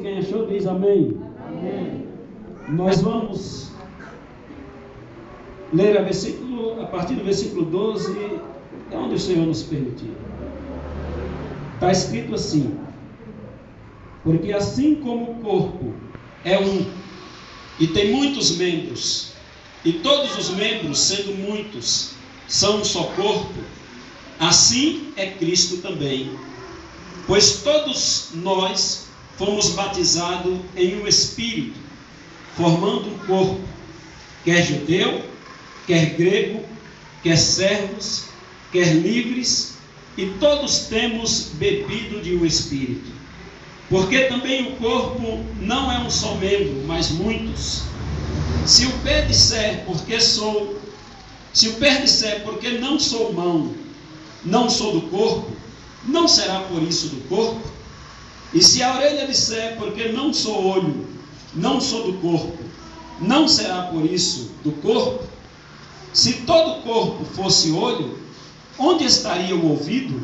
Quem achou diz amém. Amém. Nós vamos ler a partir do versículo 12, é onde o Senhor nos permitiu. Está escrito assim: porque assim como o corpo é um e tem muitos membros, e todos os membros, sendo muitos, são um só corpo, assim é Cristo também. Pois todos nós fomos batizados em um Espírito, formando um corpo, quer judeu, quer grego, quer servos, quer livres, e todos temos bebido de um Espírito. Porque também o corpo não é um só membro, mas muitos. Se o pé disser, porque não sou mão, não sou do corpo, não será por isso do corpo? E se a orelha disser, porque não sou olho, não sou do corpo, não será por isso do corpo? Se todo o corpo fosse olho, onde estaria o ouvido?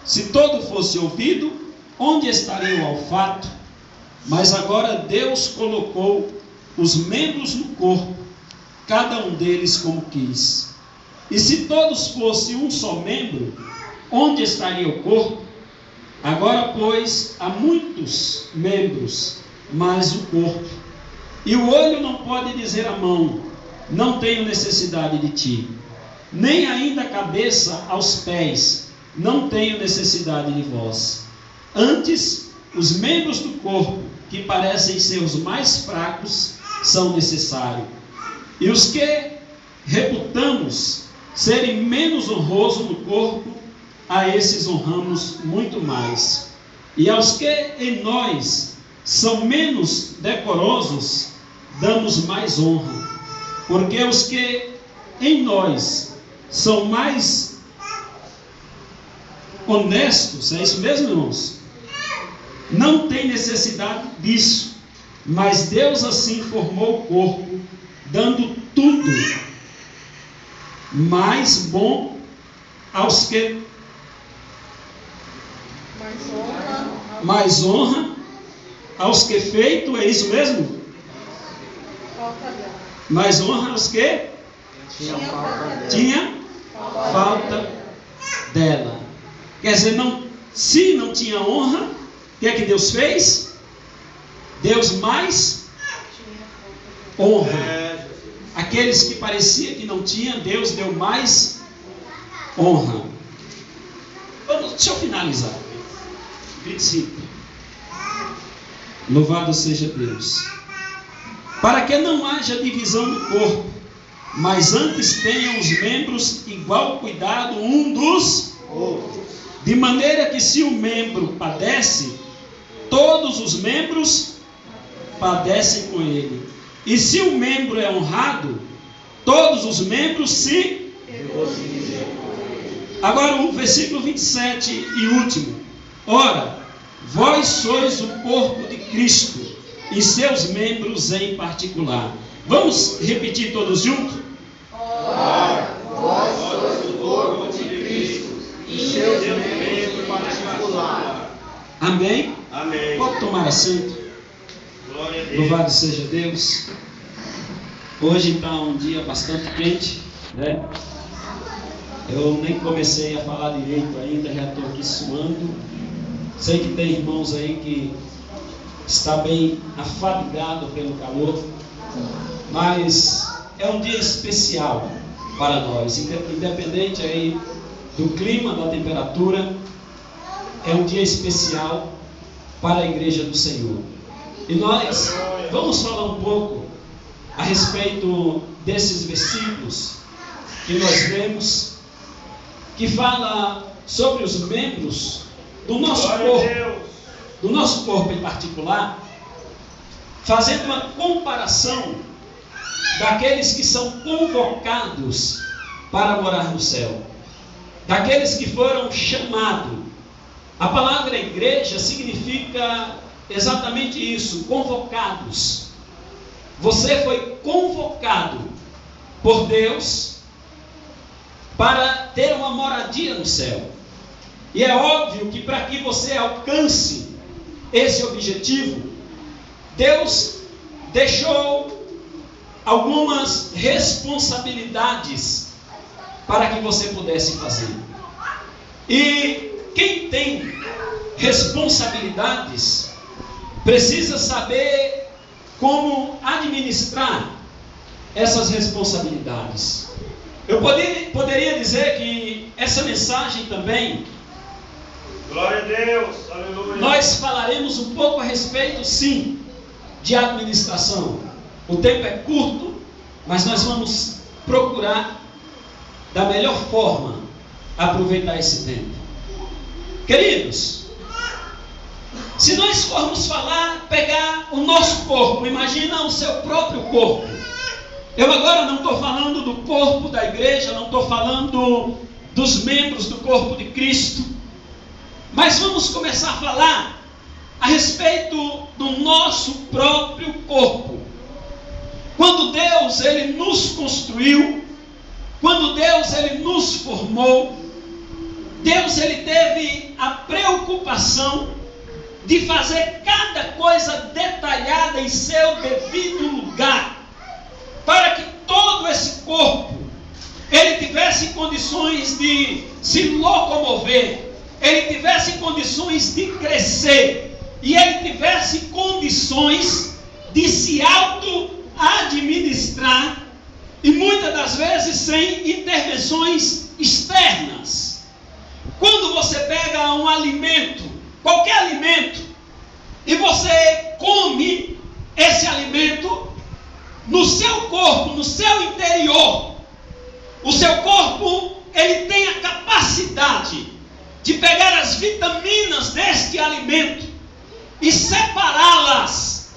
Se todo fosse ouvido, onde estaria o olfato? Mas agora Deus colocou os membros no corpo, cada um deles como quis. E se todos fossem um só membro, onde estaria o corpo? Agora, pois, há muitos membros, mas o corpo. E o olho não pode dizer à mão: não tenho necessidade de ti. Nem ainda a cabeça aos pés: não tenho necessidade de vós. Antes, os membros do corpo, que parecem ser os mais fracos, são necessários. E os que reputamos serem menos honrosos no corpo, a esses honramos muito mais. E aos que em nós são menos decorosos, damos mais honra. Porque os que em nós são mais honestos, é isso mesmo, irmãos? Não tem necessidade disso, mas Deus assim formou o corpo, dando tudo mais bom aos que mais honra aos que feito, é isso mesmo? Mais honra aos que tinha falta dela. Quer dizer, se não tinha honra, o que é que Deus fez? Deus mais honra. Aqueles que parecia que não tinha, Deus deu mais honra. Deixa eu finalizar. 25. Louvado seja Deus. Para que não haja divisão do corpo, mas antes tenham os membros igual cuidado um dos outros. De maneira que se o membro padece, todos os membros padecem com ele. E se o membro é honrado, todos os membros se regocijam. Agora o versículo 27 e último. Ora, vós sois o corpo de Cristo, e seus membros em particular. Vamos repetir todos juntos? Ora, vós sois o corpo de Cristo, e seus membros em particular. Amém? Amém. Pode tomar assento. Glória a Deus. Louvado seja Deus. Hoje está um dia bastante quente, né? Eu nem comecei a falar direito ainda, já estou aqui suando. Sei que tem irmãos aí que está bem afadigado pelo calor, mas é um dia especial para nós, independente aí do clima, da temperatura, é um dia especial para a igreja do Senhor. E nós vamos falar um pouco a respeito desses versículos que nós vemos, que fala sobre os membros do nosso corpo em particular, fazendo uma comparação daqueles que são convocados para morar no céu, daqueles que foram chamados. A palavra igreja significa exatamente isso, convocados. Você foi convocado por Deus para ter uma moradia no céu. E é óbvio que para que você alcance esse objetivo, Deus deixou algumas responsabilidades para que você pudesse fazer. E quem tem responsabilidades precisa saber como administrar essas responsabilidades. Eu poderia dizer que essa mensagem também, glória a Deus, aleluia, nós falaremos um pouco a respeito, sim, de administração. O tempo é curto, mas nós vamos procurar da melhor forma aproveitar esse tempo. Queridos, se nós formos pegar o nosso corpo, imagina o seu próprio corpo. Eu agora não estou falando do corpo da igreja, não estou falando dos membros do corpo de Cristo, mas vamos começar a falar a respeito do nosso próprio corpo. Quando Deus ele nos construiu, quando Deus ele nos formou, Deus ele teve a preocupação de fazer cada coisa detalhada em seu devido lugar, para que todo esse corpo ele tivesse condições de se locomover, ele tivesse condições de crescer e ele tivesse condições de se auto-administrar, e muitas das vezes sem intervenções externas. Quando você pega um alimento, qualquer alimento, e você come esse alimento, no seu corpo, no seu interior, o seu corpo ele tem a capacidade de pegar as vitaminas deste alimento e separá-las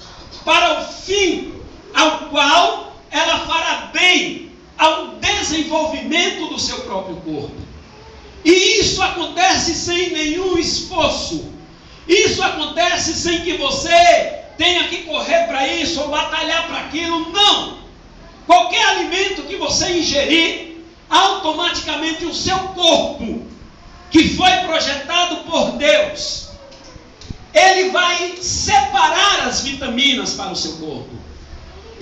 para o fim ao qual ela fará bem ao desenvolvimento do seu próprio corpo. E isso acontece sem nenhum esforço. Isso acontece sem que você tenha que correr para isso ou batalhar para aquilo. Não! Qualquer alimento que você ingerir, automaticamente o seu corpo, que foi projetado por Deus, ele vai separar as vitaminas para o seu corpo.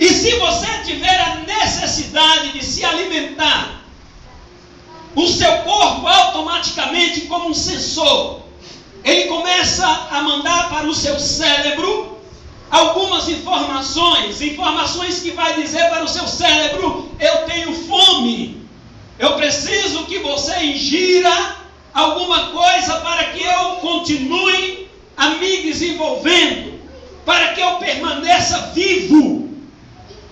E se você tiver a necessidade de se alimentar, o seu corpo automaticamente, como um sensor, ele começa a mandar para o seu cérebro algumas informações que vai dizer para o seu cérebro: eu tenho fome, eu preciso que você ingira alguma coisa para que eu continue a me desenvolvendo, para que eu permaneça vivo.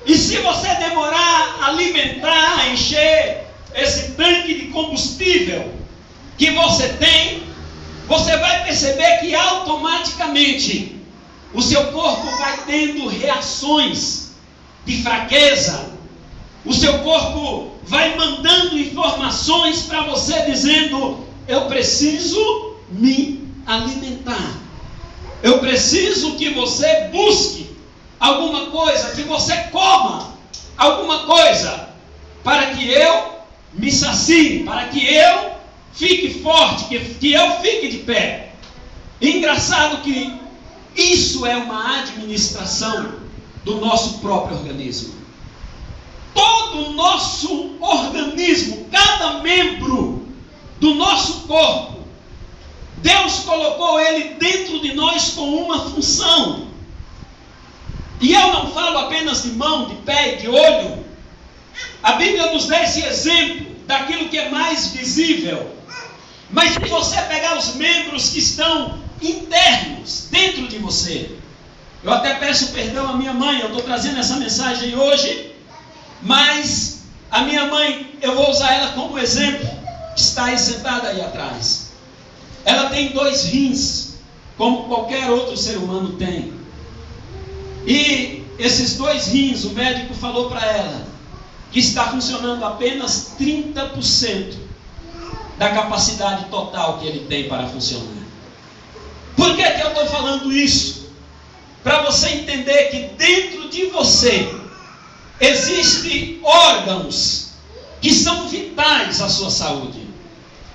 E se você demorar a alimentar, a encher esse tanque de combustível que você tem, você vai perceber que automaticamente o seu corpo vai tendo reações de fraqueza. O seu corpo vai mandando informações para você dizendo: eu preciso me alimentar. Eu preciso que você busque alguma coisa, que você coma alguma coisa, para que eu me sacie, para que eu fique forte, que eu fique de pé. Engraçado que isso é uma administração do nosso próprio organismo. Todo o nosso organismo, cada membro do nosso corpo, Deus colocou ele dentro de nós com uma função. E eu não falo apenas de mão, de pé e de olho. A Bíblia nos dá esse exemplo daquilo que é mais visível. Mas se você pegar os membros que estão internos dentro de você, eu até peço perdão à minha mãe, eu estou trazendo essa mensagem hoje, mas a minha mãe, eu vou usar ela como exemplo, está aí sentada aí atrás. Ela tem 2 rins, como qualquer outro ser humano tem. E esses 2 rins, o médico falou para ela que está funcionando apenas 30% da capacidade total que ele tem para funcionar. Por que eu estou falando isso? Para você entender que dentro de você existem órgãos que são vitais à sua saúde.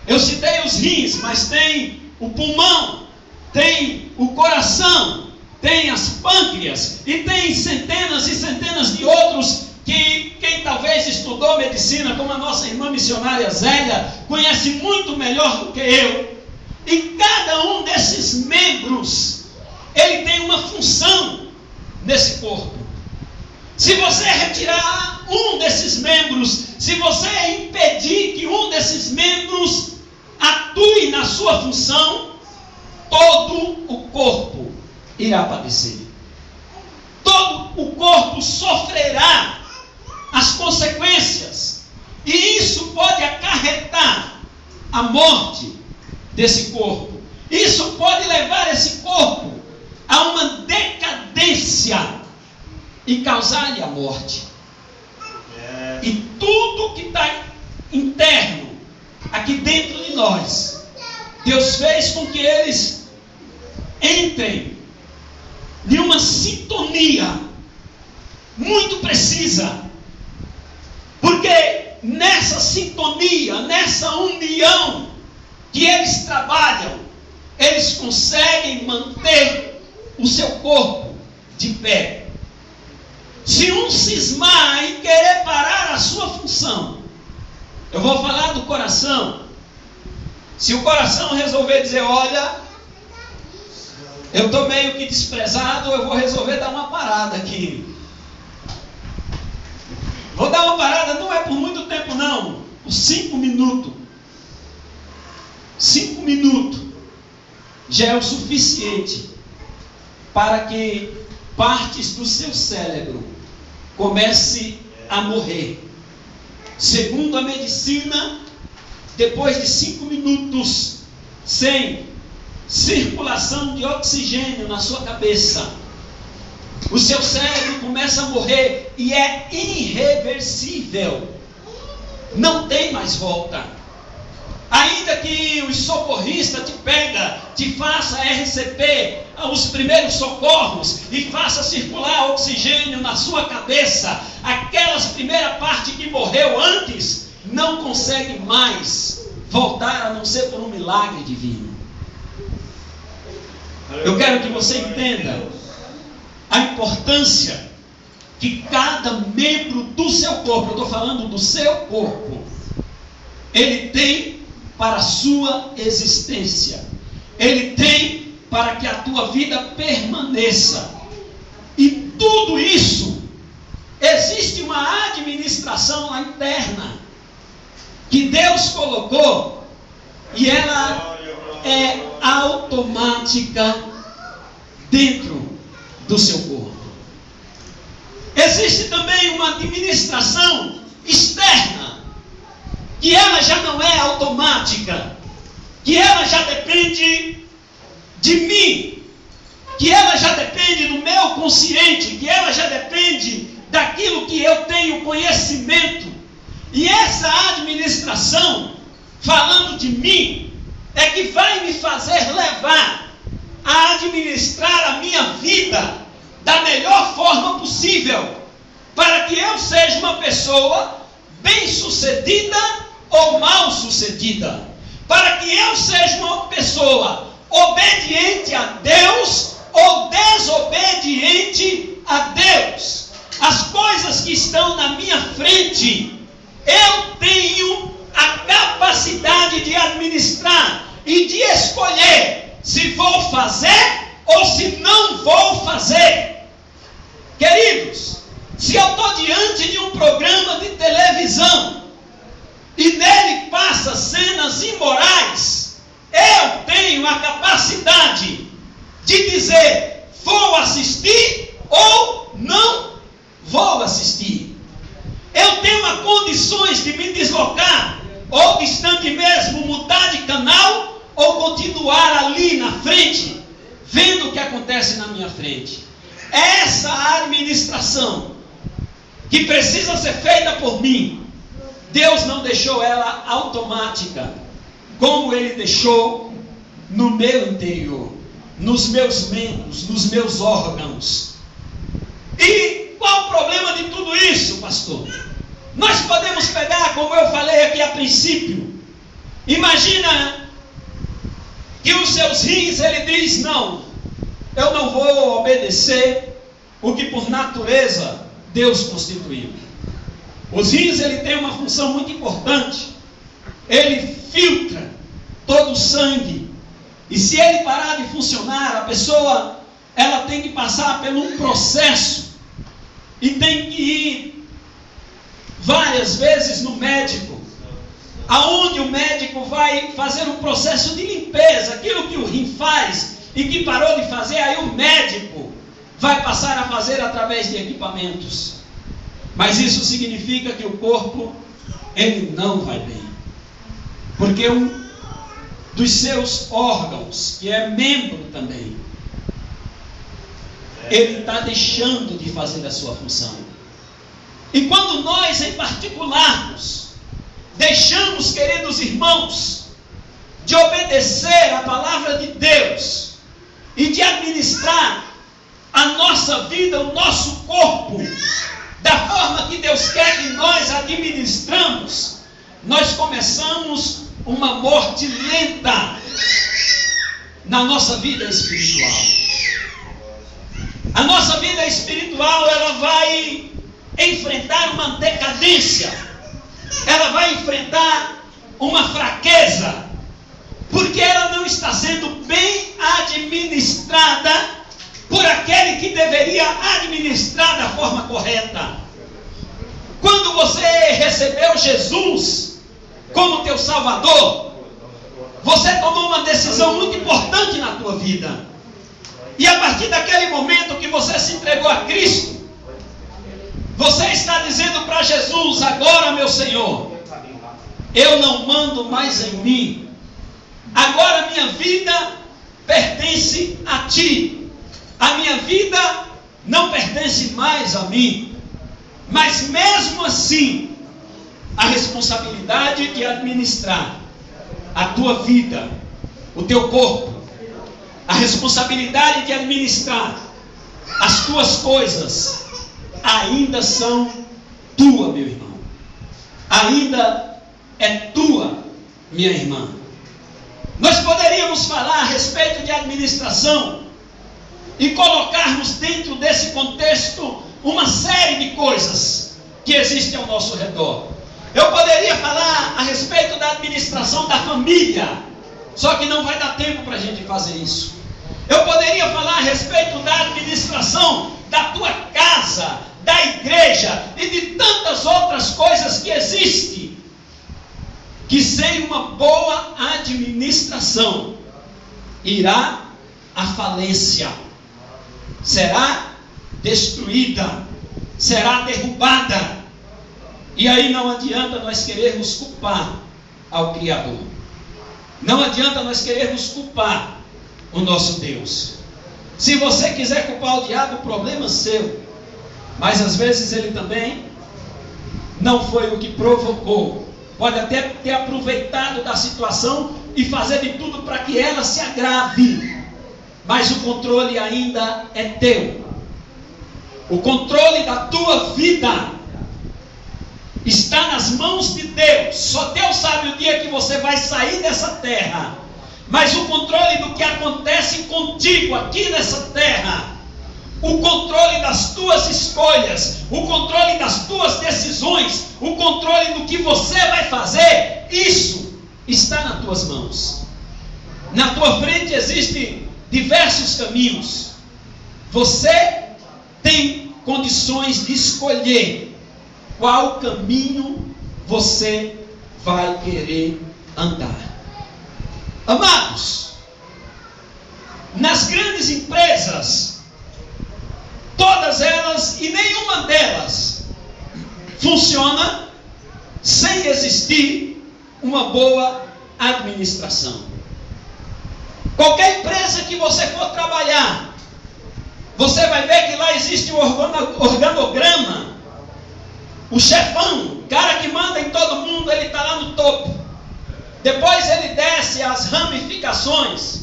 Eu citei os rins, mas tem o pulmão, tem o coração, tem as pâncreas, e tem centenas e centenas de outros que quem talvez estudou medicina, como a nossa irmã missionária Zélia, conhece muito melhor do que eu. E cada um desses membros, ele tem uma função nesse corpo. Se você retirar um desses membros, se você impedir que um desses membros atue na sua função, todo o corpo irá padecer. Todo o corpo sofrerá as consequências. E isso pode acarretar a morte desse corpo. Isso pode levar esse corpo a uma decadência e causar-lhe a morte. E tudo que está interno, aqui dentro de nós, Deus fez com que eles entrem em uma sintonia muito precisa. Porque nessa sintonia, nessa união que eles trabalham, eles conseguem manter o seu corpo de pé. Se um cismar e querer parar a sua função, eu vou falar do coração. Se o coração resolver dizer, olha, eu estou meio que desprezado, eu vou resolver dar uma parada aqui. Vou dar uma parada, não é por muito tempo não, por 5 minutos. 5 minutos já é o suficiente para que partes do seu cérebro comecem a morrer. Segundo a medicina, depois de 5 minutos sem circulação de oxigênio na sua cabeça, o seu cérebro começa a morrer e é irreversível. Não tem mais volta. Ainda que o socorrista te pega, te faça RCP, os primeiros socorros, e faça circular oxigênio na sua cabeça, aquelas primeira parte que morreu antes, não consegue mais voltar, a não ser por um milagre divino. Eu quero que você entenda a importância que cada membro do seu corpo, eu estou falando do seu corpo, ele tem para a sua existência. Ele tem para que a tua vida permaneça. E tudo isso, existe uma administração lá interna que Deus colocou, e ela é automática dentro do seu corpo. Existe também uma administração externa, que ela já não é automática, que ela já depende de mim, que ela já depende do meu consciente, que ela já depende daquilo que eu tenho conhecimento. E essa administração, falando de mim, é que vai me fazer levar a administrar a minha vida da melhor forma possível, para que eu seja uma pessoa bem-sucedida ou mal-sucedida, para que eu seja uma pessoa obediente a Deus ou desobediente a Deus. As coisas que estão na minha frente, eu tenho a capacidade de administrar e de escolher se vou fazer ou se não vou fazer. Queridos, se eu estou diante de um programa de televisão e nele passa cenas imorais, eu tenho a capacidade de dizer vou assistir ou não vou assistir. Eu tenho as condições de me deslocar, ou distante mesmo, mudar de canal, ou continuar ali na frente, vendo o que acontece na minha frente. Essa administração que precisa ser feita por mim, Deus não deixou ela automática, como Ele deixou no meu interior, nos meus membros, nos meus órgãos. E qual o problema de tudo isso, pastor? Nós podemos pegar, como eu falei aqui a princípio, imagina que os seus rins, ele diz, não, eu não vou obedecer obedecer o que por natureza Deus constituiu. Os rins, ele tem uma função muito importante. Ele filtra todo o sangue. E se ele parar de funcionar, a pessoa, ela tem que passar por um processo. E tem que ir várias vezes no médico, aonde o médico vai fazer um processo de limpeza, aquilo que o rim faz e que parou de fazer, aí o médico vai passar a fazer através de equipamentos. Mas isso significa que o corpo, ele não vai bem, porque um dos seus órgãos, que é membro também, ele está deixando de fazer a sua função. E quando nós, em particularmos, deixamos, queridos irmãos, de obedecer a palavra de Deus e de administrar a nossa vida, o nosso corpo, da forma que Deus quer que nós administramos, nós começamos uma morte lenta na nossa vida espiritual. A nossa vida espiritual, ela vai enfrentar uma decadência, ela vai enfrentar uma fraqueza, porque ela não está sendo bem administrada por aquele que deveria administrar da forma correta. Quando você recebeu Jesus como teu Salvador, você tomou uma decisão muito importante na tua vida. E a partir daquele momento que você se entregou a Cristo, você está dizendo para Jesus: agora, meu Senhor, eu não mando mais em mim, agora minha vida pertence a Ti, a minha vida não pertence mais a mim. Mas mesmo assim, a responsabilidade de administrar a tua vida, o teu corpo, a responsabilidade de administrar as tuas coisas, ainda são tua, meu irmão. Ainda é tua, minha irmã. Nós poderíamos falar a respeito de administração e colocarmos dentro desse contexto uma série de coisas que existem ao nosso redor. Eu poderia falar a respeito da administração da família, só que não vai dar tempo para a gente fazer isso. Eu poderia falar a respeito da administração da tua casa, da igreja e de tantas outras coisas que existem, que sem uma boa administração irá à falência, será destruída, será derrubada. E aí não adianta nós querermos culpar ao Criador, não adianta nós querermos culpar o nosso Deus. Se você quiser culpar o diabo, o problema é seu, mas às vezes ele também não foi o que provocou. Pode até ter aproveitado da situação e fazer de tudo para que ela se agrave, mas o controle ainda é teu. O controle da tua vida está nas mãos de Deus. Só Deus sabe o dia que você vai sair dessa terra. Mas o controle do que acontece contigo aqui nessa terra, o controle das tuas escolhas, o controle das tuas decisões, o controle do que você vai fazer, isso está nas tuas mãos. Na tua frente existem diversos caminhos. Você tem condições de escolher qual caminho você vai querer andar. Amados, nas grandes empresas, todas elas e nenhuma delas funciona sem existir uma boa administração. Qualquer empresa que você for trabalhar, você vai ver que lá existe um organograma. O chefão, o cara que manda em todo mundo, ele está lá no topo. Depois ele desce as ramificações.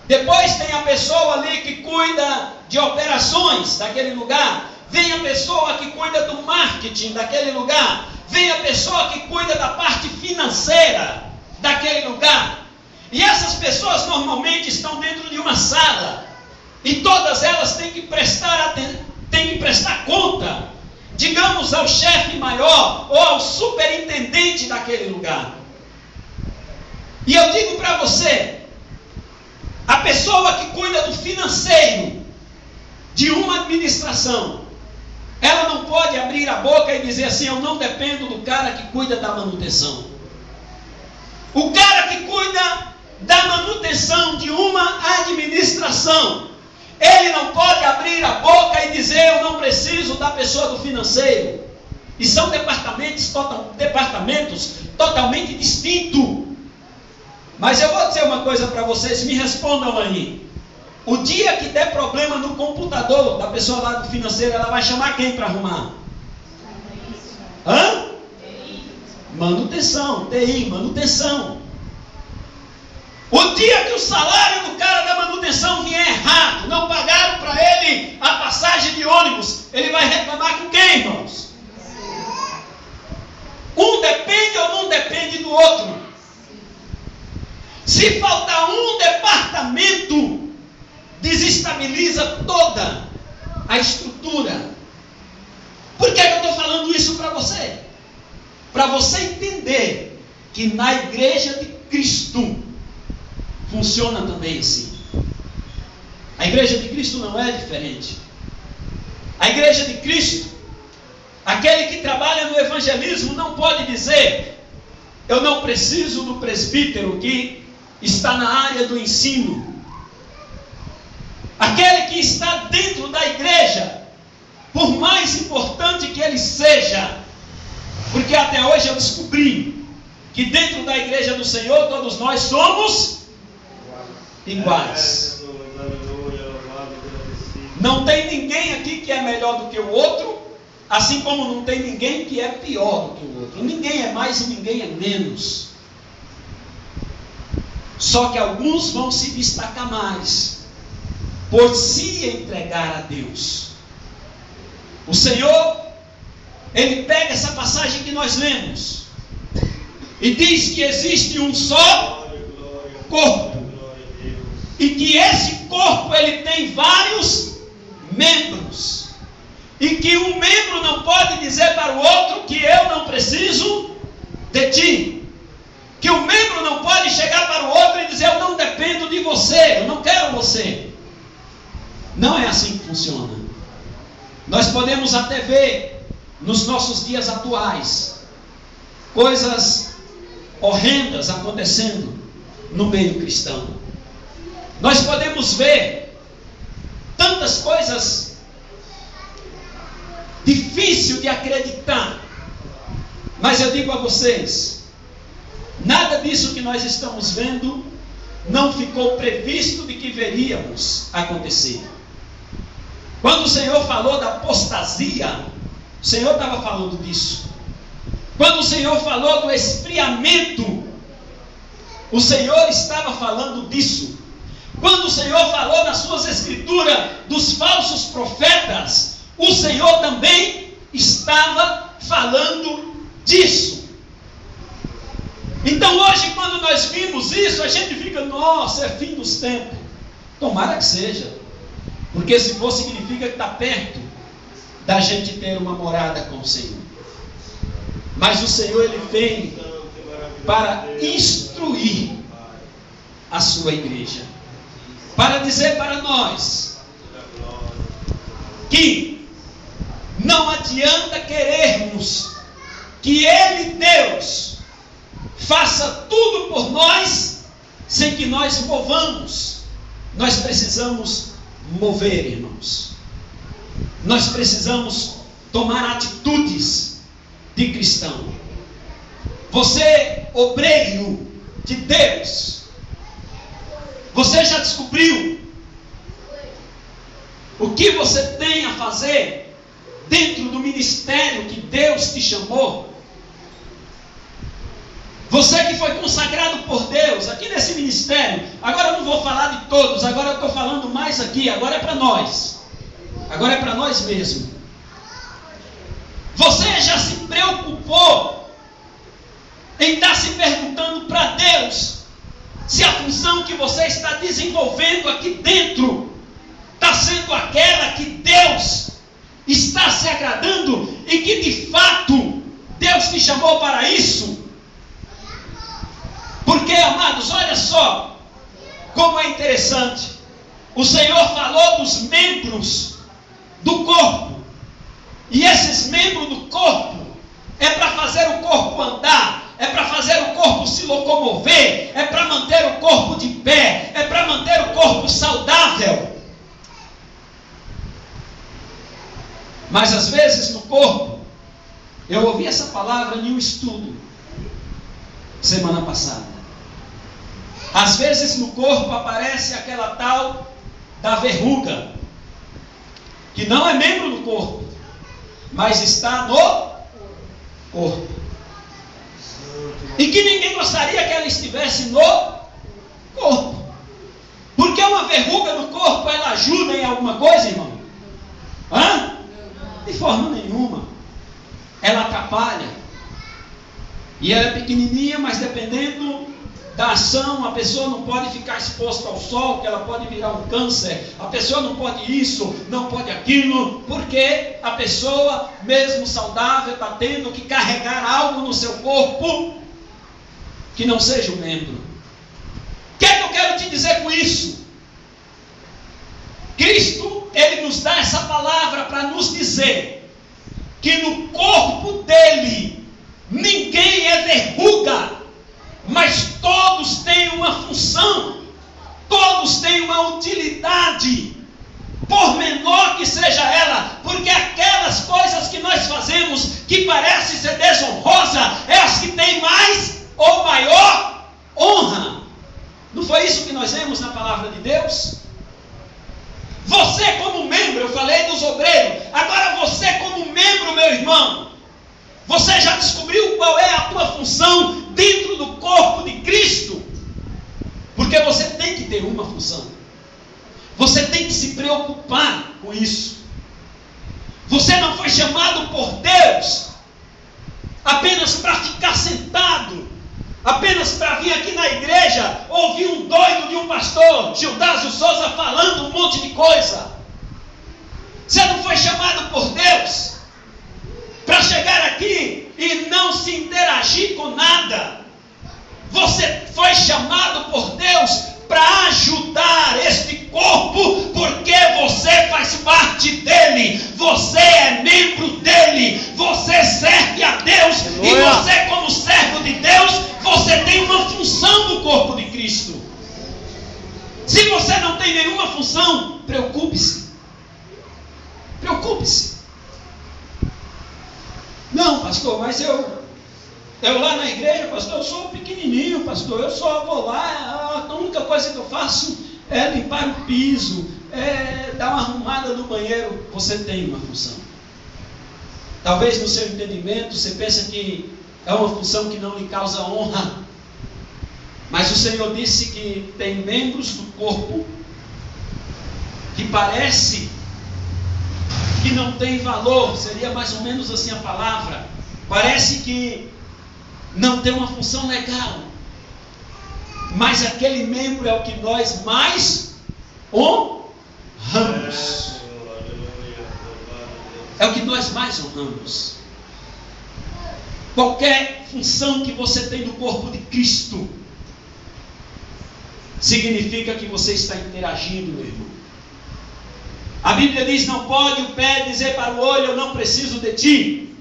Depois tem a pessoa ali que cuida de operações daquele lugar. Vem a pessoa que cuida do marketing daquele lugar. Vem a pessoa que cuida da parte financeira daquele lugar. E essas pessoas normalmente estão dentro de uma sala. E todas elas têm que prestar digamos, ao chefe maior ou ao superintendente daquele lugar. E eu digo para você, a pessoa que cuida do financeiro de uma administração, ela não pode abrir a boca e dizer assim: eu não dependo do cara que cuida da manutenção. O cara que cuida da manutenção de uma administração, ele não pode abrir a boca e dizer: eu não preciso da pessoa do financeiro. E são departamentos totalmente distintos. Mas eu vou dizer uma coisa para vocês, me respondam aí. O dia que der problema no computador da pessoa lá do financeiro, ela vai chamar quem para arrumar? Hã? Manutenção, TI, manutenção. O dia que o salário do cara da manutenção vier errado, não pagaram para ele a passagem de ônibus, ele vai reclamar com quem, irmãos? Um depende ou não depende do outro. Se faltar um departamento, desestabiliza toda a estrutura. Por que eu estou falando isso para você? Para você entender que na igreja de Cristo funciona também assim. A igreja de Cristo não é diferente. A igreja de Cristo, aquele que trabalha no evangelismo, não pode dizer: eu não preciso do presbítero que está na área do ensino. Aquele que está dentro da igreja, por mais importante que ele seja, porque até hoje eu descobri que dentro da igreja do Senhor todos nós somos iguais. Não tem ninguém aqui que é melhor do que o outro, assim como não tem ninguém que é pior do que o outro. Ninguém é mais e ninguém é menos. Só que alguns vão se destacar mais por se entregar a Deus. O Senhor, Ele pega essa passagem que nós lemos e diz que existe um só corpo, e que esse corpo ele tem vários membros, e que um membro não pode dizer para o outro que eu não preciso de ti. Que o membro não pode chegar para o outro e dizer: eu não dependo de você, eu não quero você. Não é assim que funciona. Nós podemos até ver nos nossos dias atuais coisas horrendas acontecendo no meio cristão. Nós podemos ver tantas coisas difíceis de acreditar. Mas eu digo a vocês, nada disso que nós estamos vendo não ficou previsto de que veríamos acontecer. Quando o Senhor falou da apostasia, o Senhor estava falando disso. Quando o Senhor falou do esfriamento, o Senhor estava falando disso. Quando o Senhor falou nas suas escrituras dos falsos profetas, o Senhor também estava falando disso. Então hoje, quando nós vimos isso, a gente fica: nossa, é fim dos tempos. Tomara que seja, porque se for, significa que está perto da gente ter uma morada com o Senhor. Mas o Senhor, Ele vem para instruir a sua igreja, para dizer para nós que não adianta querermos que Ele, Deus, faça tudo por nós sem que nós movamos. Nós precisamos mover, irmãos. Nós precisamos tomar atitudes de cristão. Você, obreiro de Deus, você já descobriu o que você tem a fazer dentro do ministério que Deus te chamou? Você que foi consagrado por Deus aqui nesse ministério. Agora eu não vou falar de todos, agora eu estou falando mais aqui. Agora é para nós. Agora é para nós mesmo. Você já se preocupou em estar se perguntando para Deus se a função que você está desenvolvendo aqui dentro está sendo aquela que Deus está se agradando e que de fato Deus te chamou para isso. Porque, amados, olha só como é interessante. O Senhor falou dos membros do corpo. E esses membros do corpo é para fazer o corpo andar, é para fazer o corpo se locomover, é para manter o corpo de pé, é para manter o corpo saudável. Mas às vezes no corpo, eu ouvi essa palavra em um estudo semana passada. Às vezes no corpo aparece aquela tal da verruga, que não é membro do corpo, mas está no corpo. E que ninguém gostaria que ela estivesse no corpo. Porque uma verruga no corpo, ela ajuda em alguma coisa, irmão? De forma nenhuma. Ela atrapalha. E ela é pequenininha, mas dependendo da ação, a pessoa não pode ficar exposta ao sol, que ela pode virar um câncer. A pessoa não pode isso, não pode aquilo, porque a pessoa, mesmo saudável, está tendo que carregar algo no seu corpo que não seja um membro. O que é que eu quero te dizer com isso? Cristo, Ele nos dá essa palavra para nos dizer que no corpo dele ninguém é verruga, mas todos têm uma função, todos têm uma utilidade, por menor que seja ela, porque aquelas coisas que nós fazemos que parecem ser desonrosa, é as que têm mais ou maior honra. Não foi isso que nós vemos na palavra de Deus? Você como membro, eu falei dos obreiros, agora você como membro, meu irmão, você já descobriu qual é a tua função dentro do corpo de Cristo? Porque você tem que ter uma função. Você tem que se preocupar com isso. Você não foi chamado por Deus apenas para ficar sentado, apenas para vir aqui na igreja ouvir um doido de um pastor, Gildásio Souza, falando um monte de coisa. Você não foi chamado por Deus para chegar aqui e não se interagir com nada. Você foi chamado por Deus para ajudar este corpo, porque você faz parte dele, você é membro dele, você serve a Deus, e você, como servo de Deus, você tem uma função no corpo de Cristo. Se você não tem nenhuma função, preocupe-se. Preocupe-se. Não, pastor, mas eu lá na igreja, pastor, eu sou pequenininho, pastor, eu só vou lá, a única coisa que eu faço é limpar o piso, é dar uma arrumada no banheiro. Você tem uma função. Talvez no seu entendimento você pense que é uma função que não lhe causa honra, mas o Senhor disse que tem membros do corpo que parece que não tem valor, seria mais ou menos assim a palavra, parece que não tem uma função legal, mas aquele membro é o que nós mais honramos. É o que nós mais honramos. Qualquer função que você tem no corpo de Cristo significa que você está interagindo, meu irmão. A Bíblia diz: não pode o pé dizer para o olho, eu não preciso de ti.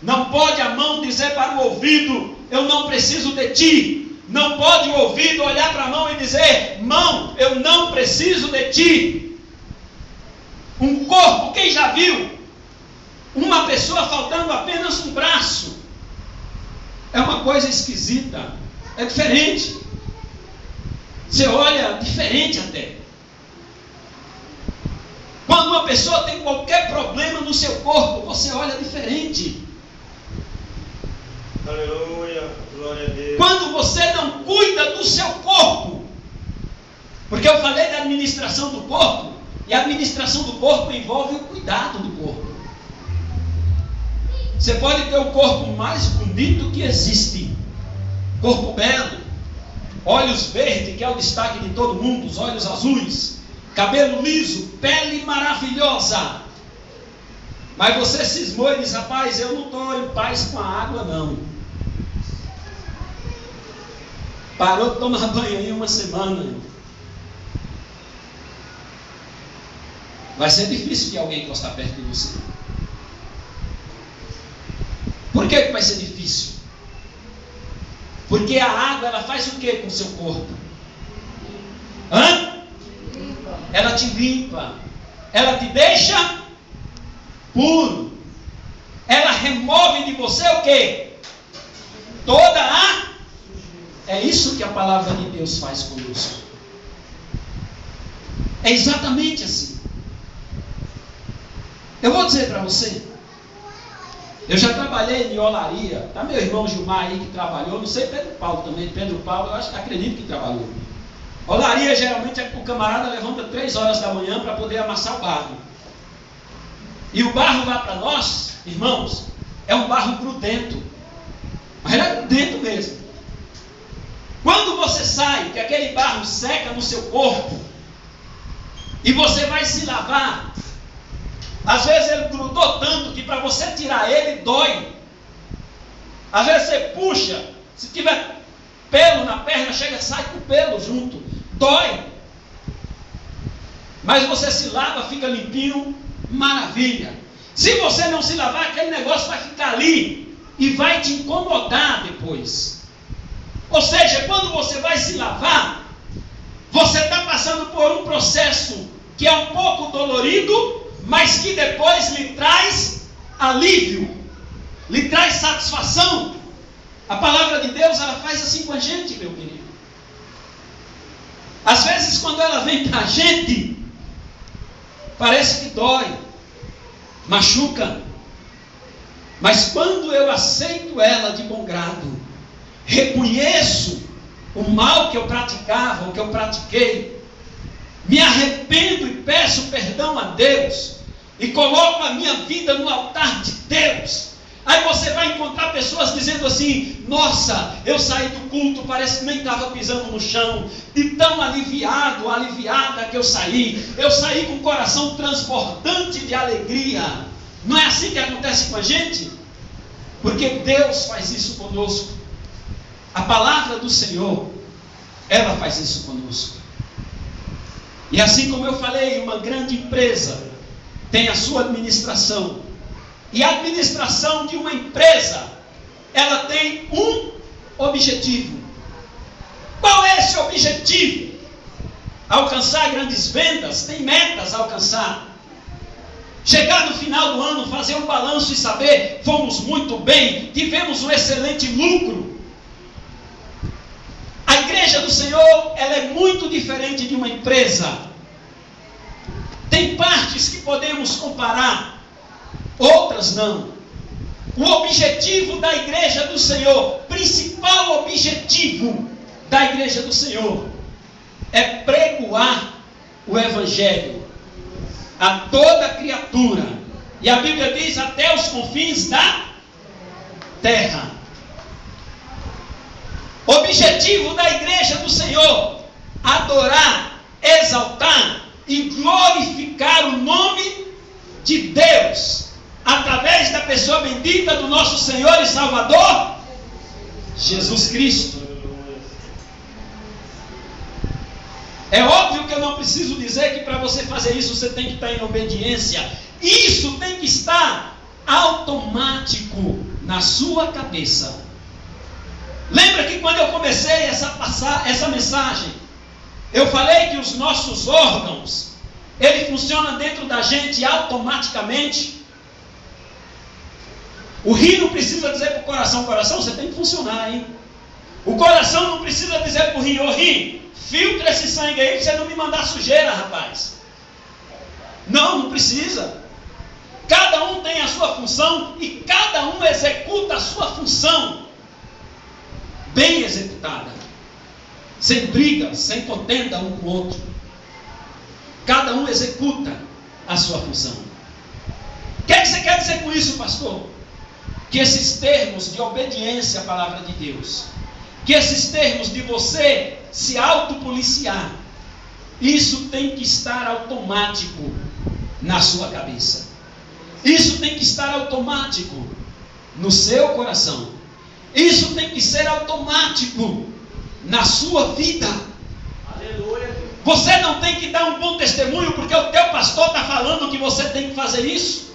Não pode a mão dizer para o ouvido, eu não preciso de ti. Não pode o ouvido olhar para a mão e dizer: mão, eu não preciso de ti. Um corpo, quem já viu uma pessoa faltando apenas um braço? É uma coisa esquisita, é diferente. Você olha diferente até. Quando uma pessoa tem qualquer problema no seu corpo, você olha diferente. Aleluia, glória a Deus. Quando você não cuida do seu corpo, porque eu falei da administração do corpo, e a administração do corpo envolve o cuidado do corpo. Você pode ter o corpo mais bonito que existe, corpo belo, olhos verdes, que é o destaque de todo mundo, os olhos azuis, cabelo liso, pele maravilhosa, Mas você cismou e diz: rapaz, eu não estou em paz com a água, não. Parou de tomar banho aí uma semana. Vai ser difícil de alguém encostar perto de você. Por que vai ser difícil? Porque a água, ela faz o que com o seu corpo? Ela te limpa. Ela te deixa puro. Ela remove de você o que? Toda a... É isso que a palavra de Deus faz conosco. É exatamente assim. Eu vou dizer para você, eu já trabalhei em olaria. Está meu irmão Gilmar aí que trabalhou. Não sei, Pedro Paulo também. Pedro Paulo, eu acredito que trabalhou. Olaria, geralmente, o camarada levanta 3 horas da manhã para poder amassar o barro. E o barro lá para nós, irmãos, é um barro grudento. Mas ele é grudento mesmo. Quando você sai, que aquele barro seca no seu corpo, e você vai se lavar, às vezes ele grudou tanto que para você tirar ele dói. Às vezes você puxa, se tiver pelo na perna, chega, sai com o pelo junto, dói. Mas você se lava, fica limpinho, maravilha. Se você não se lavar, aquele negócio vai ficar ali e vai te incomodar depois. Ou seja, quando você vai se lavar, você está passando por um processo que é um pouco dolorido, mas que depois lhe traz alívio, lhe traz satisfação. A palavra de Deus, ela faz assim com a gente, meu querido. Às vezes, quando ela vem para a gente, parece que dói, machuca. Mas quando eu aceito ela de bom grado, reconheço o mal que eu praticava, o que eu pratiquei, me arrependo e peço perdão a Deus, e coloco a minha vida no altar de Deus. Aí você vai encontrar pessoas dizendo assim: nossa, eu saí do culto, parece que nem estava pisando no chão, de tão aliviado, aliviada que eu saí com o coração transbordante de alegria. Não é assim que acontece com a gente? Porque Deus faz isso conosco. A palavra do Senhor, ela faz isso conosco. E assim como eu falei, uma grande empresa tem a sua administração. E a administração de uma empresa, ela tem um objetivo. Qual é esse objetivo? Alcançar grandes vendas, tem metas a alcançar. Chegar no final do ano, fazer um balanço e saber: fomos muito bem, tivemos um excelente lucro. A igreja do Senhor, ela é muito diferente de uma empresa. Tem partes que podemos comparar, outras não. O objetivo da igreja do Senhor, principal objetivo da igreja do Senhor, é pregoar o Evangelho a toda criatura. E a Bíblia diz: até os confins da terra. Objetivo da igreja do Senhor: adorar, exaltar e glorificar o nome de Deus, através da pessoa bendita do nosso Senhor e Salvador, Jesus Cristo. É óbvio que eu não preciso dizer que para você fazer isso, você tem que estar em obediência. Isso tem que estar automático na sua cabeça. Lembra que quando eu comecei essa mensagem, eu falei que os nossos órgãos, ele funciona dentro da gente automaticamente. O rim não precisa dizer para o coração: coração, você tem que funcionar, hein? O coração não precisa dizer para o rim: ô rim, filtra esse sangue aí para você não me mandar sujeira, rapaz. Não precisa. Cada um tem a sua função e cada um executa a sua função bem executada, sem briga, sem contenda um com o outro. Cada um executa a sua função. O que é que você quer dizer com isso, pastor? Que esses termos de obediência à palavra de Deus, que esses termos de você se autopoliciar, isso tem que estar automático na sua cabeça. Isso tem que estar automático no seu coração. Isso tem que ser automático na sua vida. Aleluia. Você não tem que dar um bom testemunho porque o teu pastor está falando que você tem que fazer isso.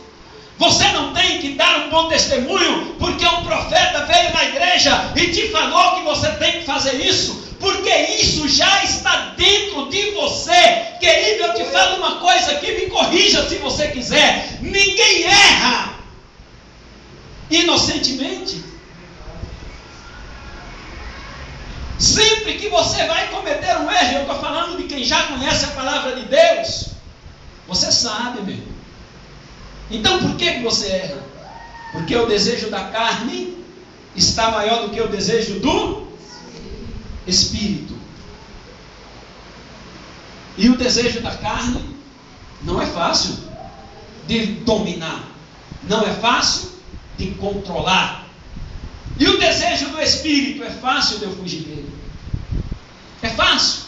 Você não tem que dar um bom testemunho porque um profeta veio na igreja e te falou que você tem que fazer isso. Porque isso já está dentro de você. Querido, eu te falo uma coisa aqui, me corrija se você quiser. Ninguém erra inocentemente. Sempre que você vai cometer um erro, eu estou falando de quem já conhece a palavra de Deus, você sabe, meu. Então por que você erra? Porque o desejo da carne está maior do que o desejo do Espírito. E o desejo da carne não é fácil de dominar, não é fácil de controlar. E o desejo do Espírito é fácil de eu fugir dele. É fácil.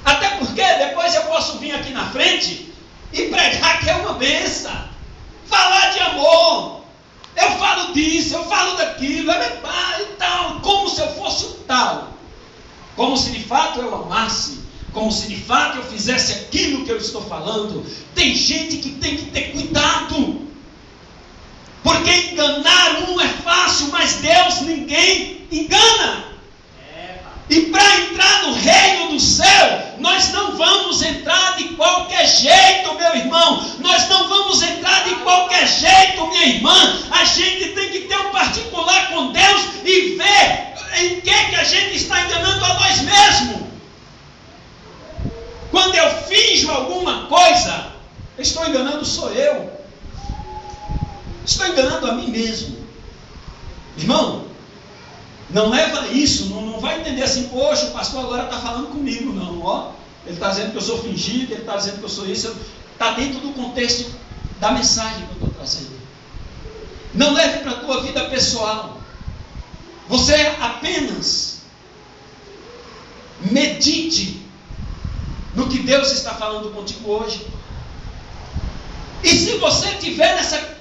Até porque depois eu posso vir aqui na frente e pregar que é uma bênção. Falar de amor. Eu falo disso, eu falo daquilo, e tal. Como se eu fosse o tal. Como se de fato eu amasse. Como se de fato eu fizesse aquilo que eu estou falando. Tem gente que tem que ter cuidado. Porque enganar um é fácil, mas Deus ninguém engana. E para entrar no reino do céu, nós não vamos entrar de qualquer jeito, meu irmão. Nós não vamos entrar de qualquer jeito, minha irmã. A gente tem que ter um particular com Deus e ver em que a gente está enganando a nós mesmos. Quando eu finjo alguma coisa, eu estou enganando sou eu. Estou enganando a mim mesmo. Irmão, não leva isso, não vai entender assim, poxa, o pastor agora está falando comigo, não, ó. Ele está dizendo que eu sou fingido, ele está dizendo que eu sou isso. Está dentro do contexto da mensagem que eu estou trazendo. Não leve para a tua vida pessoal. Você apenas medite no que Deus está falando contigo hoje. E se você estiver nessa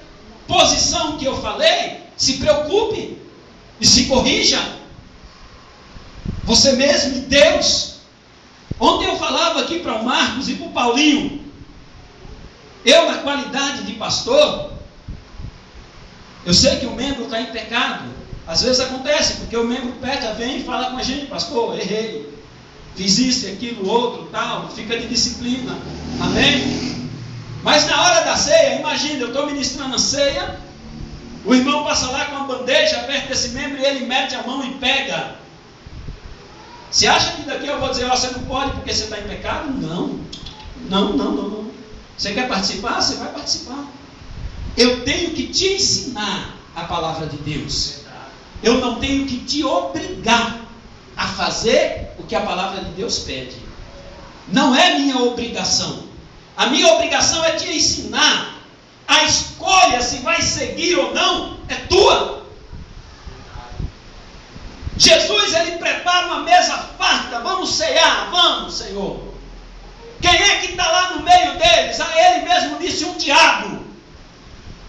posição que eu falei, se preocupe e se corrija. Você mesmo e Deus. Ontem eu falava aqui para o Marcos e para o Paulinho. Eu, na qualidade de pastor, eu sei que o membro está em pecado. Às vezes acontece, porque o membro peca, vem e fala com a gente, pastor, errei, fiz isso, aquilo, outro, tal, fica de disciplina. Amém? Mas na hora da ceia, imagina, eu estou ministrando a ceia, o irmão passa lá com a bandeja perto desse membro e ele mete a mão e pega. Você acha que daqui eu vou dizer, ó, você não pode porque você está em pecado? Não. Você quer participar? Você vai participar. Eu tenho que te ensinar a palavra de Deus. Eu não tenho que te obrigar a fazer o que a palavra de Deus pede. Não é minha obrigação. A minha obrigação é te ensinar. A escolha se vai seguir ou não é tua. Jesus, ele prepara uma mesa farta. Vamos cear, vamos, Senhor. Quem é que está lá no meio deles? Ele mesmo disse um diabo.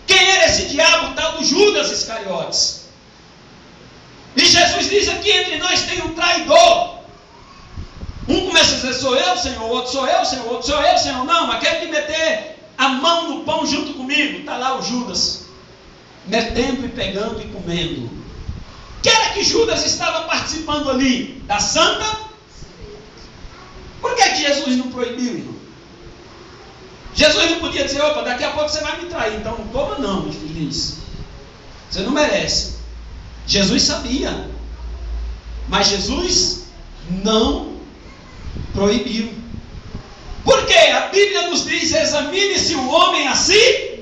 Quem era esse diabo? Tal do Judas Iscariotes. E Jesus diz aqui, entre nós tem um traidor. Um começa a dizer, sou eu, Senhor. O outro, sou eu, Senhor. O outro, sou eu, Senhor. Não, mas quer que meter a mão no pão junto comigo. Está lá o Judas, metendo e pegando e comendo. Que era que Judas estava participando ali? Da santa? Por que Jesus não proibiu, irmão? Jesus não podia dizer, opa, daqui a pouco você vai me trair, então não coma não, meu feliz. Você não merece. Jesus sabia, mas Jesus não proibiu. Por quê? A Bíblia nos diz, examine-se o homem a si.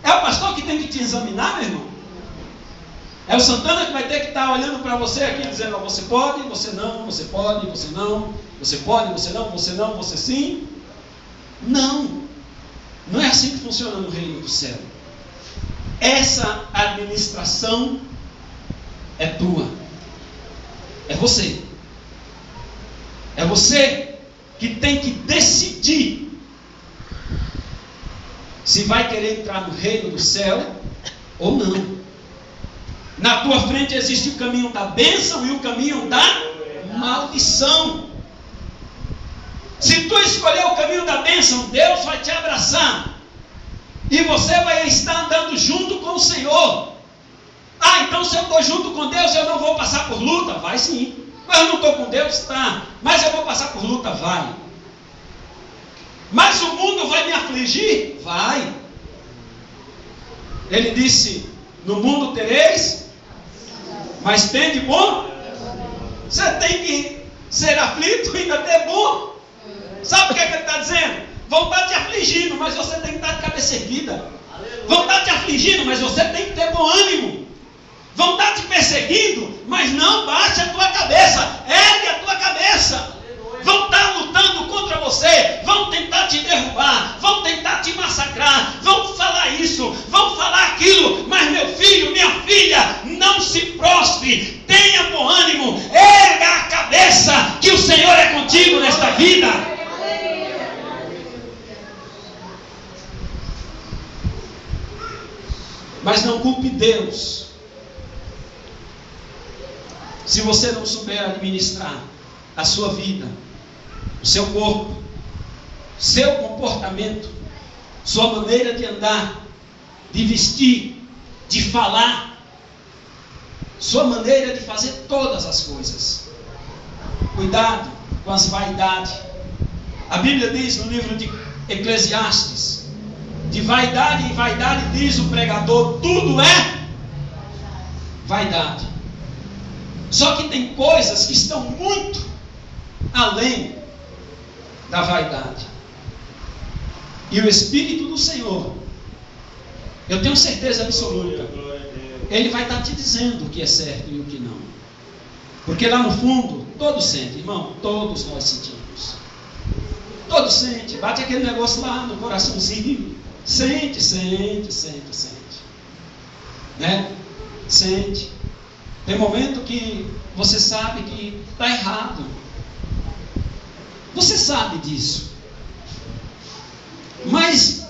É o pastor que tem que te examinar, meu irmão? É o Santana que vai ter que estar olhando para você aqui, dizendo, você pode, você não, você pode, você não, você pode, você não, você não, você sim. Não, não é assim que funciona no reino do céu. Essa administração é tua, é você. É você que tem que decidir se vai querer entrar no reino do céu ou não. Na tua frente existe o caminho da bênção e o caminho da maldição. Se tu escolher o caminho da bênção, Deus vai te abraçar e você vai estar andando junto com o Senhor. Ah, então se eu estou junto com Deus, eu não vou passar por luta? Vai sim. Mas eu não estou com Deus? Tá. Mas eu vou passar por luta? Vai. Mas o mundo vai me afligir? Vai. Ele disse, no mundo tereis, mas tem de bom. Você tem que ser aflito e ainda ter bom. Sabe o que é que ele está dizendo? Vão estar te afligindo, mas você tem que estar de cabeça erguida. Vão estar te afligindo, mas você tem que ter bom ânimo. Vão estar te perseguindo, mas não baixe a tua cabeça, ergue a tua cabeça. Vão estar lutando contra você, vão tentar te derrubar, vão tentar te massacrar, vão falar isso, vão falar aquilo, mas meu filho, minha filha, não se prostre, tenha bom ânimo, erga a cabeça, que o Senhor é contigo nesta vida. Mas não culpe Deus se você não souber administrar a sua vida, o seu corpo, seu comportamento, sua maneira de andar, de vestir, de falar, sua maneira de fazer todas as coisas. Cuidado com as vaidades. A Bíblia diz no livro de Eclesiastes, de vaidade em vaidade diz o pregador, tudo é vaidade. Só que tem coisas que estão muito além da vaidade. E o Espírito do Senhor, eu tenho certeza absoluta, Ele vai estar te dizendo o que é certo e o que não. Porque lá no fundo, todos sentem, irmão, todos nós sentimos. Todos sentem, bate aquele negócio lá no coraçãozinho. Sente. Né? Sente. Tem momento que você sabe que está errado. Você sabe disso. Mas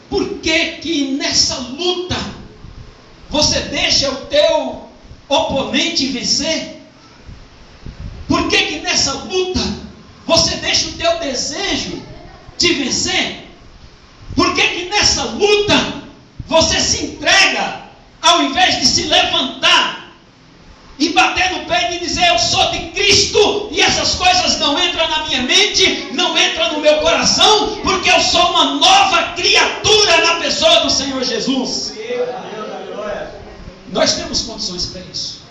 por que nessa luta você deixa o teu oponente vencer? Por que nessa luta você deixa o teu desejo te vencer? Por que nessa luta você se entrega ao invés de se levantar e bater no peito e dizer, eu sou de Cristo, e essas coisas não entram na minha mente, não entram no meu coração, porque eu sou uma nova criatura na pessoa do Senhor Jesus. Nós temos condições para isso.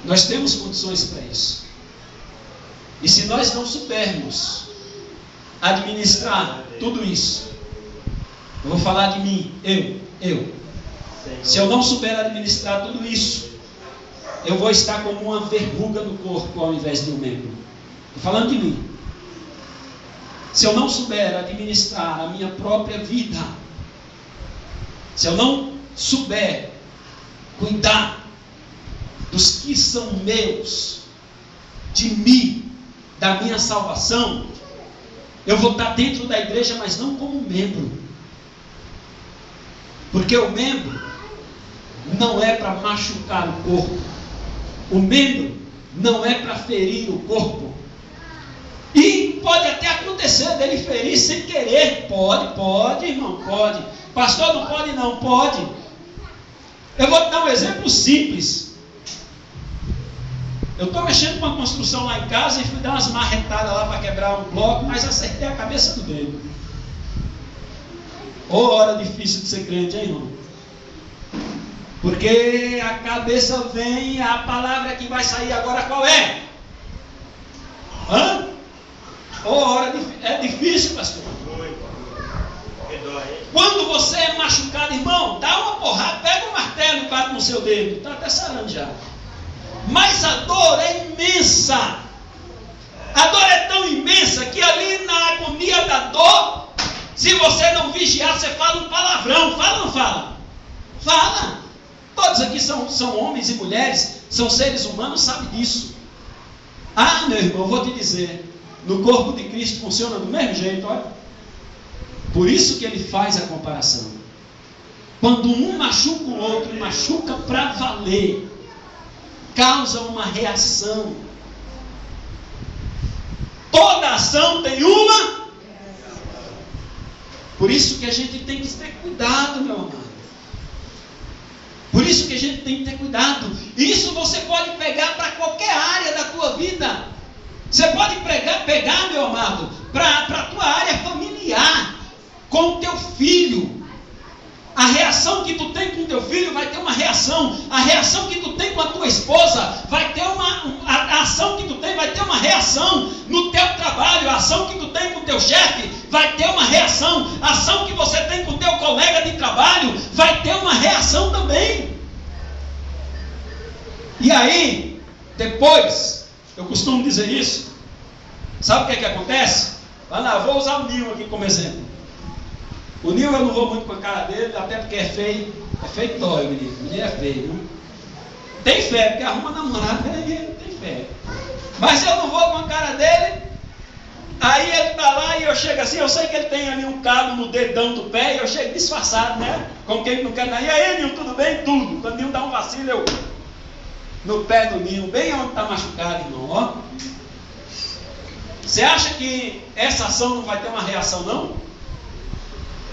Nós temos condições para isso. E se nós não soubermos administrar tudo isso, eu vou falar de mim, eu. Se eu não souber administrar tudo isso, eu vou estar como uma verruga no corpo ao invés de um membro. Estou falando de mim. Se eu não souber administrar a minha própria vida, se eu não souber cuidar dos que são meus, de mim, da minha salvação, eu vou estar dentro da igreja, mas não como membro. Porque o membro não é para machucar o corpo. O membro não é para ferir o corpo. E pode até acontecer dele ferir sem querer. Pode, irmão, pode. Pastor, não pode não, pode. Eu vou te dar um exemplo simples. Eu estou mexendo com uma construção lá em casa e fui dar umas marretadas lá para quebrar um bloco, mas acertei a cabeça do dedo. Ô, hora difícil de ser crente, hein, irmão? Porque a cabeça vem, a palavra que vai sair agora qual é? É difícil, pastor. Quando você é machucado, irmão, dá uma porrada, pega um martelo e bate no seu dedo. Está até sarando já. Mas a dor é imensa. A dor é tão imensa que ali na agonia da dor, se você não vigiar, você fala um palavrão. Fala ou não fala? Fala. Todos aqui são homens e mulheres, são seres humanos, sabem disso. Ah, meu irmão, eu vou te dizer, no corpo de Cristo funciona do mesmo jeito, olha. Por isso que ele faz a comparação. Quando um machuca o outro, machuca para valer, causa uma reação. Toda ação tem uma. Por isso que a gente tem que ter cuidado, meu amado. Por isso que a gente tem que ter cuidado. Isso você pode pegar para qualquer área da tua vida. Você pode pegar, meu amado, para a tua área familiar, com o teu filho. A reação que tu tem com o teu filho vai ter uma reação. A reação que tu tem com a tua esposa vai ter a ação que tu tem vai ter uma reação. No teu trabalho, a ação que tu tem com o teu chefe vai ter uma reação. A ação que você tem com o teu colega de trabalho vai ter uma reação também. E aí, depois, eu costumo dizer isso. Sabe o que acontece? Vou usar o Nil aqui como exemplo. O Nil eu não vou muito com a cara dele, até porque é feio. É feio dói, menino. Menino é feio, viu? Tem fé, porque arruma namorado, tem fé. Mas eu não vou com a cara dele. Aí ele está lá e eu chego assim, eu sei que ele tem ali um calo no dedão do pé, e eu chego disfarçado, né? Como quem não quer nada. E aí, Nil, tudo bem? Tudo. Quando o Nil dá um vacilo, eu... no pé do Nil, bem onde está machucado, irmão, ó. Você acha que essa ação não vai ter uma reação, não?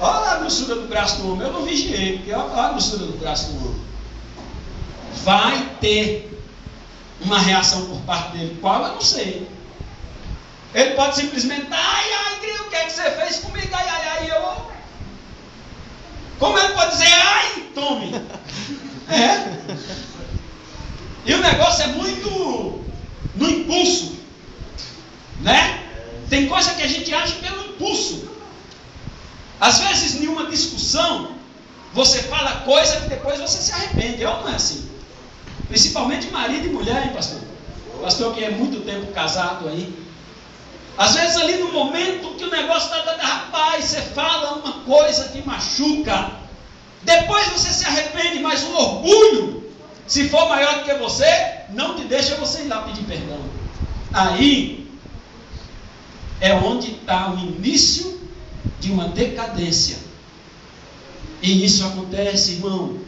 Olha a grossura do braço do homem. Eu não vigiei, porque olha a grossura do braço do homem. Vai ter uma reação por parte dele. Qual? Eu não sei. Ele pode simplesmente, ai, o que é que você fez comigo? Ai, eu... Como ele pode dizer, ai, tome? É. E o negócio é muito no impulso, né? Tem coisa que a gente age pelo impulso. Às vezes, em uma discussão, você fala coisa que depois você se arrepende. Não é assim. Principalmente marido e mulher, hein, pastor? Pastor que é muito tempo casado aí. Às vezes ali no momento que o negócio está dando, rapaz, você fala uma coisa que machuca. Depois você se arrepende, mas o orgulho, se for maior do que você, não te deixa você ir lá pedir perdão. Aí é onde está o início de uma decadência. E isso acontece, irmão.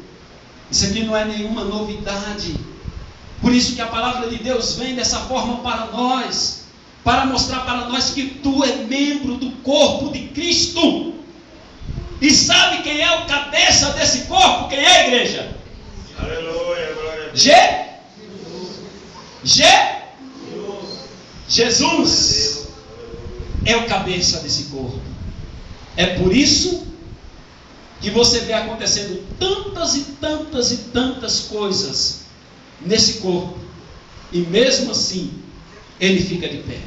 Isso aqui não é nenhuma novidade. Por isso que a palavra de Deus vem dessa forma para nós, para mostrar para nós que tu é membro do corpo de Cristo. E sabe quem é o cabeça desse corpo? Quem é a igreja? Aleluia, glória a Deus. Jesus é o cabeça desse corpo. É por isso que você vê acontecendo tantas e tantas e tantas coisas nesse corpo, e mesmo assim ele fica de pé.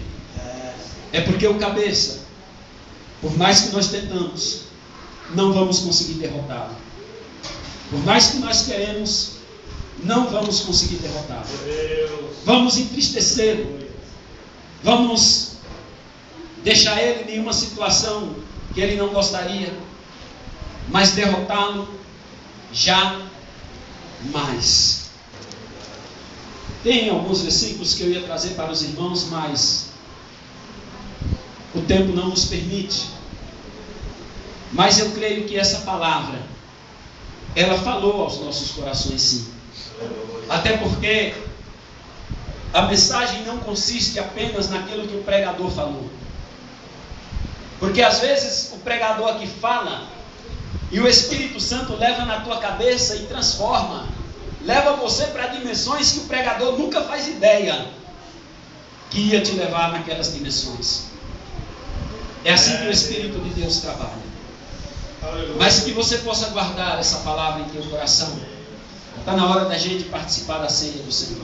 É porque o cabeça, por mais que nós tentamos, não vamos conseguir derrotá-lo. Por mais que nós queremos, não vamos conseguir derrotá-lo. Vamos entristecê-lo. Vamos deixar ele em uma situação que ele não gostaria, mas derrotá-lo jamais. Tem alguns versículos que eu ia trazer para os irmãos, mas o tempo não nos permite. Mas eu creio que essa palavra, ela falou aos nossos corações, sim. Até porque a mensagem não consiste apenas naquilo que o pregador falou. Porque às vezes o pregador aqui fala e o Espírito Santo leva na tua cabeça e transforma, leva você para dimensões que o pregador nunca faz ideia que ia te levar naquelas dimensões. É assim que o Espírito de Deus trabalha. Mas que você possa guardar essa palavra em teu coração. Está na hora da gente participar da ceia do Senhor.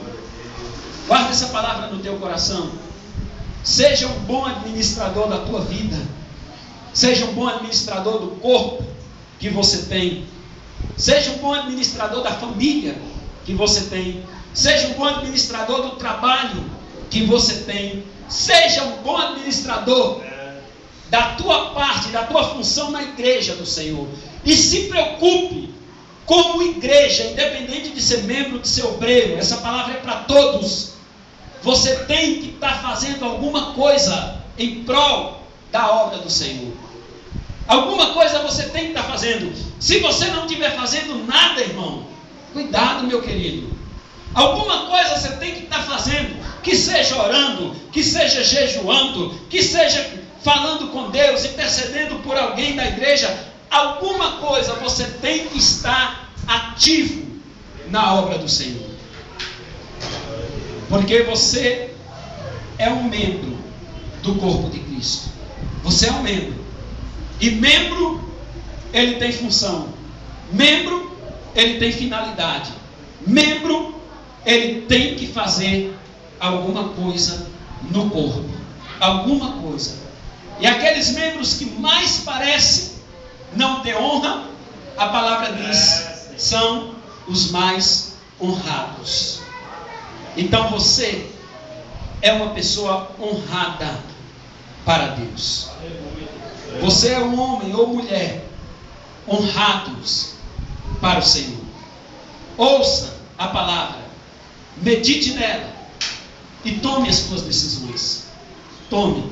Guarda essa palavra no teu coração. Seja um bom administrador da tua vida. Seja um bom administrador do corpo que você tem. Seja um bom administrador da família que você tem. Seja um bom administrador do trabalho que você tem. Seja um bom administrador da tua parte, da tua função na igreja do Senhor. E se preocupe como igreja, independente de ser membro, de ser obreiro. Essa palavra é para todos. Você tem que estar fazendo alguma coisa em prol da obra do Senhor. Alguma coisa você tem que estar fazendo. Se você não estiver fazendo nada, irmão, cuidado, meu querido. Alguma coisa você tem que estar fazendo. Que seja orando, que seja jejuando, que seja falando com Deus, intercedendo por alguém da igreja. Alguma coisa você tem que estar ativo na obra do Senhor. Porque você é um membro do corpo de Cristo. Você é um membro. E membro, ele tem função. Membro, ele tem finalidade. Membro, ele tem que fazer alguma coisa no corpo. Alguma coisa. E aqueles membros que mais parecem não ter honra, a palavra diz, são os mais honrados. Então você é uma pessoa honrada para Deus. Você é um homem ou mulher honrados para o Senhor. Ouça a palavra, medite nela e tome as suas decisões. Tome,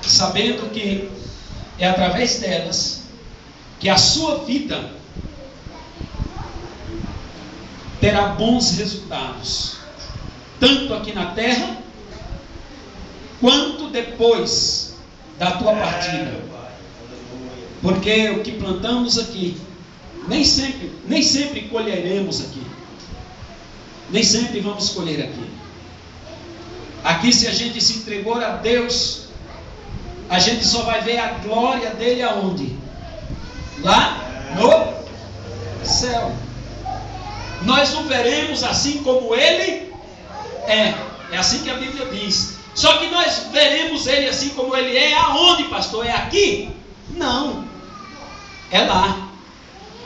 sabendo que é através delas que a sua vida terá bons resultados, tanto aqui na terra, quanto depois da tua partida. Porque o que plantamos aqui, nem sempre colheremos aqui. Nem sempre vamos colher aqui. Aqui, se a gente se entregou a Deus, a gente só vai ver a glória dele aonde? Lá no céu. Nós o veremos assim como ele é. É assim que a Bíblia diz. Só que nós veremos ele assim como ele é aonde, pastor? É aqui? Não. É lá.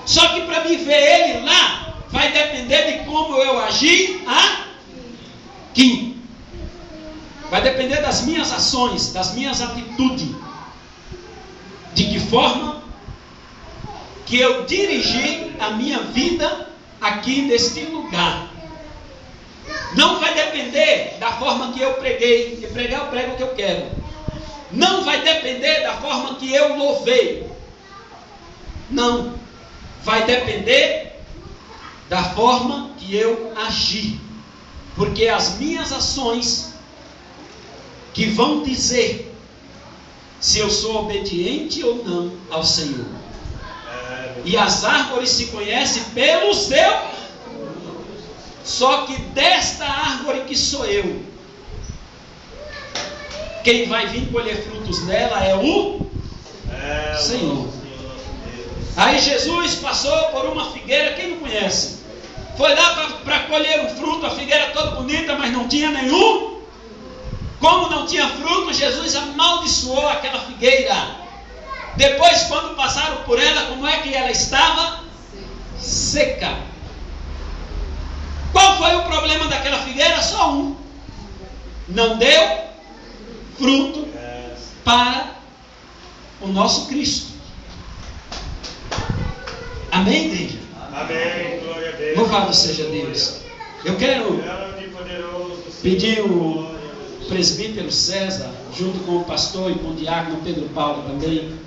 Só que para mim ver ele lá, vai depender de como eu agir aqui. Vai depender das minhas ações, das minhas atitudes. De que forma que eu dirigi a minha vida aqui neste lugar. Não vai depender da forma que eu preguei. Que pregar, eu prego o que eu quero. Não vai depender da forma que eu louvei. Não. Vai depender da forma que eu agi. Porque as minhas ações que vão dizer se eu sou obediente ou não ao Senhor. E as árvores se conhecem pelo seu. Só que desta árvore que sou eu, quem vai vir colher frutos nela é o Senhor. Aí Jesus passou por uma figueira, quem não conhece? Foi lá para colher um fruto, a figueira toda bonita, mas não tinha nenhum. Como não tinha fruto, Jesus amaldiçoou aquela figueira. Depois, quando passaram por ela, como é que ela estava? Seca. Qual foi o problema daquela figueira? Só um. Não deu fruto para o nosso Cristo. Amém, igreja? Amém, glória a Deus. Louvado seja Deus. Eu quero pedir o presbítero César, junto com o pastor e com o diácono Pedro Paulo também,